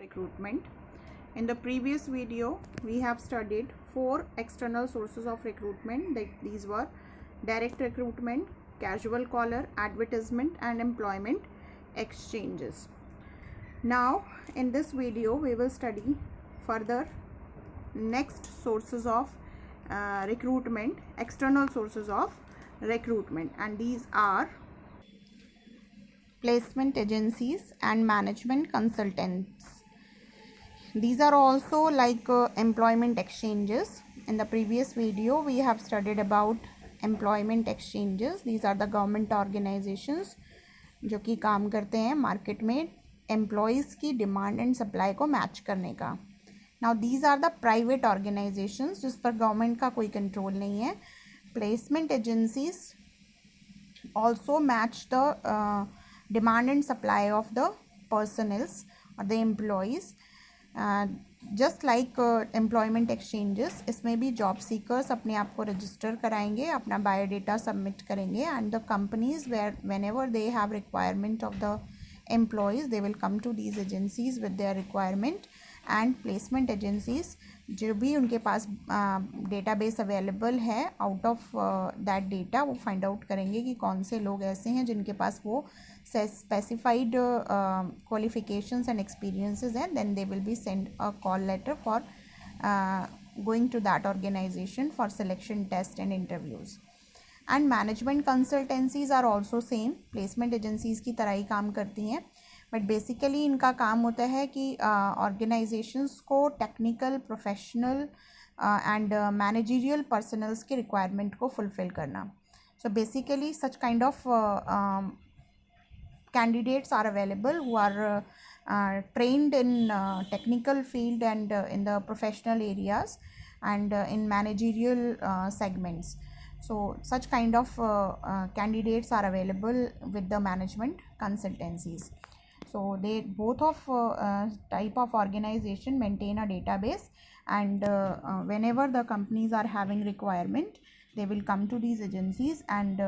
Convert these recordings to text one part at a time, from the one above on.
Recruitment. In the previous video, we have studied 4 external sources of recruitment. These were direct recruitment, casual collar, advertisement, and employment exchanges. Now, in this video, we will study further next sources of recruitment, external sources of recruitment, and these are placement agencies and management consultants. These are also like employment exchanges. In the previous video, we have studied about employment exchanges. These are the government organizations जो कि काम करते हैं market में employees की demand and supply को match करने का. Now these are the private organisations जिस पर गवर्नमेंट का कोई कंट्रोल नहीं है. Placement agencies also match the demand and supply of the personnels or the employees. Just like employment exchanges, इसमें भी जॉब सीकर्स अपने आप को रजिस्टर कराएंगे, अपना बायोडेटा सबमिट करेंगे, and the companies whenever they have requirement of the employees, they will come to these agencies with their requirement. And placement agencies जो भी उनके पास डेटाबेस अवेलेबल है, आउट ऑफ दैट डेटा वो find out करेंगे कि कौन से लोग ऐसे हैं जिनके पास वो स्पेसिफाइड क्वालिफिकेशंस एंड एक्सपीरियंसेस हैं. Then they will be send a call letter for going to that organisation for selection test and interviews. And management consultancies are also same, placement agencies की तरह ही काम करती हैं, बट बेसिकली इनका काम होता है कि ऑर्गेनाइजेशंस को technical, professional and managerial personnels के रिक्वायरमेंट को फुलफ़िल करना. So basically such kind of candidates are available who are trained in technical field and in the professional areas and in managerial segments. So such kind of candidates are available with the management consultancies. So they both of type of organization maintain a database, and whenever the companies are having requirement, they will come to these agencies and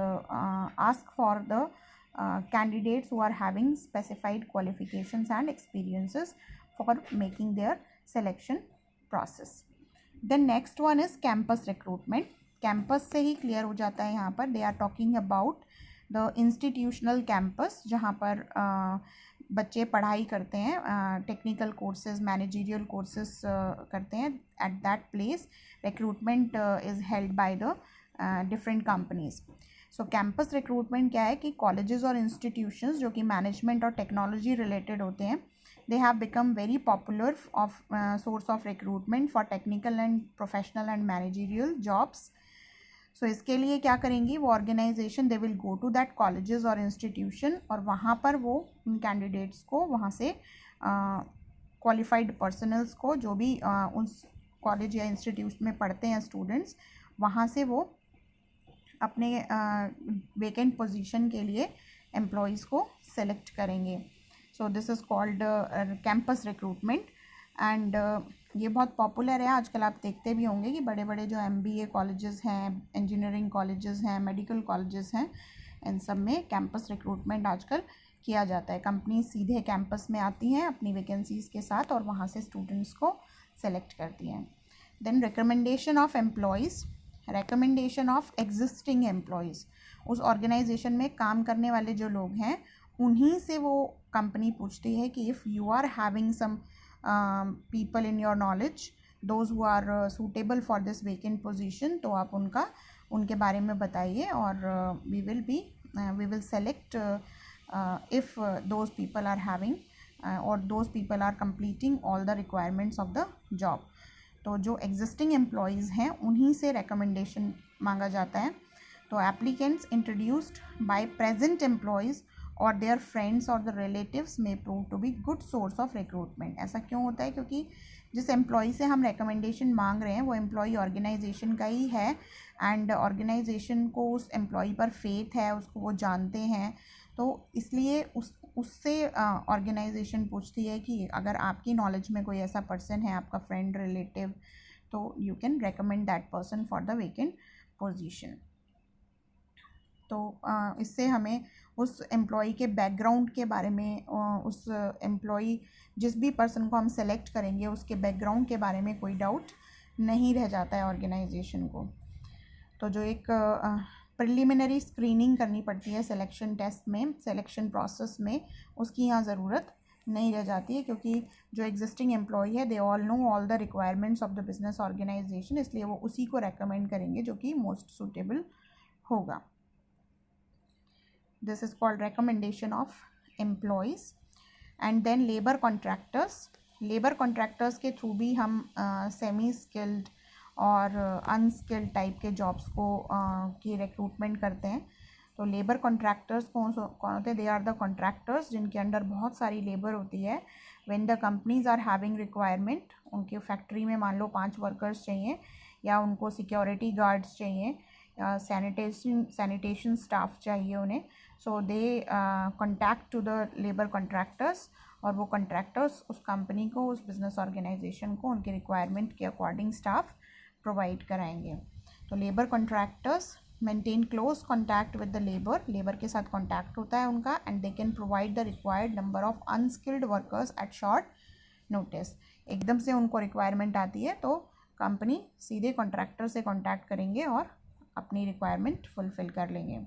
ask for the candidates who are having specified qualifications and experiences for making their selection process. The next one is campus recruitment. Campus से ही clear हो जाता है यहाँ पर. They are talking about the institutional campus जहाँ पर बच्चे पढ़ाई करते हैं, टेक्निकल कोर्सेज, मैनेजरियल कोर्सेज करते हैं. At that place recruitment is held by the different companies. So campus recruitment क्या है कि कॉलेजेस और इंस्टीट्यूशंस जो कि मैनेजमेंट और टेक्नोलॉजी रिलेटेड होते हैं, they have become very popular of source of recruitment for technical and professional and managerial jobs. So इसके लिए क्या करेंगी वो organisation, they will go to that colleges और इंस्टीट्यूशन, और वहाँ पर वो उन कैंडिडेट्स को, वहाँ से क्वालिफाइड पर्सनल्स को, जो भी उस कॉलेज या इंस्टीट्यूट में पढ़ते हैं स्टूडेंट्स, वहाँ से वो अपने वेकेंट पोजीशन के लिए एम्प्लॉयज़ को सेलेक्ट करेंगे. So this is called campus recruitment. And ये बहुत पॉपुलर है आजकल. आप देखते भी होंगे कि बड़े बड़े जो MBA कॉलेजेस हैं, इंजीनियरिंग कॉलेजेस हैं, मेडिकल कॉलेजेस हैं, इन सब में कैंपस रिक्रूटमेंट आजकल किया जाता है. कंपनी सीधे कैंपस में आती हैं अपनी वैकेंसीज़ के साथ और वहाँ से स्टूडेंट्स को सेलेक्ट करती हैं. Then recommendation of employees, recommendation of existing employees. उस ऑर्गेनाइजेशन में काम करने वाले जो लोग हैं उन्हीं से वो कंपनी पूछती है कि if you are having some people in your knowledge, those who are suitable for this vacant position, तो आप उनके बारे में बताइए और we will select if those people are having or those people are completing all the requirements of the job. तो जो existing employees हैं उन्हीं से recommendation मांगा जाता है. तो applicants introduced by present employees और देयर फ्रेंड्स और the relatives may prove to be good source of recruitment. ऐसा क्यों होता है? क्योंकि जिस एम्प्लॉय से हम रिकमेंडेशन मांग रहे हैं वो एम्प्लॉय ऑर्गेनाइजेशन का ही है, एंड ऑर्गेनाइजेशन को उस एम्प्लॉय पर फेथ है, उसको वो जानते हैं, तो इसलिए उससे ऑर्गेनाइजेशन पूछती है कि अगर आपकी नॉलेज में कोई ऐसा पर्सन है, आपका फ्रेंड, रिलेटिव, तो you can recommend that person for the vacant position. तो इससे हमें उस एम्प्लॉई के बैकग्राउंड के बारे में, उस एम्प्लॉई जिस भी पर्सन को हम सेलेक्ट करेंगे उसके बैकग्राउंड के बारे में कोई डाउट नहीं रह जाता है ऑर्गेनाइजेशन को। तो जो एक प्रिलिमिनरी स्क्रीनिंग करनी पड़ती है सिलेक्शन टेस्ट में, सिलेक्शन प्रोसेस में, उसकी यहाँ ज़रूरत नहीं रह जाती है, क्योंकि जो एग्जिस्टिंग एम्प्लॉई है they all know all the requirements of the business organisation, इसलिए वो उसी को रेकमेंड करेंगे जो कि मोस्ट सूटेबल होगा। This is called recommendation of employees. And then labour contractors. Labour contractors के थ्रू भी हम सेमी स्किल्ड और अनस्किल्ड टाइप के जॉब्स को की रिक्रूटमेंट करते हैं। तो लेबर कॉन्ट्रैक्टर्स कौन होते हैं? दे आर द कॉन्ट्रैक्टर्स जिनके अंडर बहुत सारी लेबर होती है। When the companies are having requirement, उनके फैक्ट्री में मान लो 5 वर्कर्स चाहिए, या उनको सिक्योरिटी गार्ड्स चाहिए, या सैनिटेशन स्टाफ चाहिए उन्हें, so they contact to the labour contractors, और वो कॉन्ट्रैक्टर्स उस कंपनी को, उस बिजनेस ऑर्गेनाइजेशन को उनके रिक्वायरमेंट के अकॉर्डिंग स्टाफ प्रोवाइड कराएंगे। तो labour contractors maintain close contact with the labour के साथ कॉन्टैक्ट होता है उनका, and they can provide the required number of unskilled workers at short notice. एकदम से उनको रिक्वायरमेंट आती है तो कंपनी सीधे कॉन्ट्रैक्टर से कॉन्टैक्ट करेंगे और अपनी रिक्वायरमेंट फुलफिल कर लेंगे।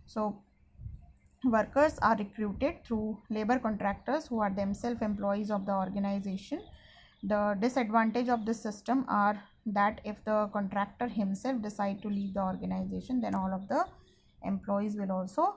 सो workers are recruited through labor contractors who are themselves employees of the organization. The disadvantage of this system are that if the contractor himself decide to leave the organization, then all of the employees will also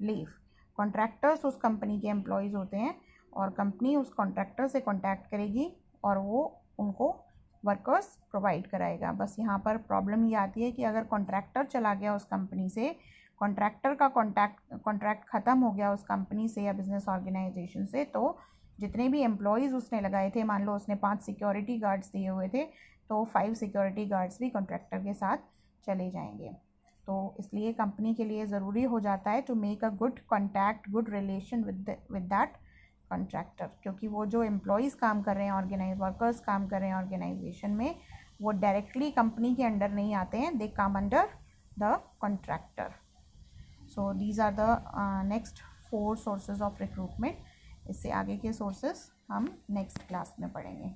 leave. Contractors उस company के employees होते हैं और company उस contractor से contact करेगी और वो उनको वर्कर्स प्रोवाइड कराएगा। बस यहाँ पर प्रॉब्लम ये आती है कि अगर कॉन्ट्रैक्टर चला गया उस कंपनी से, कॉन्ट्रैक्टर का कॉन्ट्रैक्ट ख़त्म हो गया उस कंपनी से या बिजनेस ऑर्गेनाइजेशन से, तो जितने भी एम्प्लॉयज़ उसने लगाए थे, मान लो उसने 5 सिक्योरिटी गार्ड्स दिए हुए थे, तो 5 सिक्योरिटी गार्ड्स भी कॉन्ट्रैक्टर के साथ चले जाएंगे। तो इसलिए कंपनी के लिए ज़रूरी हो जाता है to make a good contact, good relation with that contractor, क्योंकि वो जो एम्प्लॉयज़ काम कर रहे हैं, वर्कर्स काम कर रहे हैं ऑर्गेनाइजेशन में, वो डायरेक्टली कंपनी के अंडर नहीं आते हैं, they come under the contractor. So these are the next 4 sources of recruitment. इससे आगे के सोर्सेज हम नेक्स्ट क्लास में पढ़ेंगे।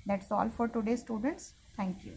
That's all for today students, thank you.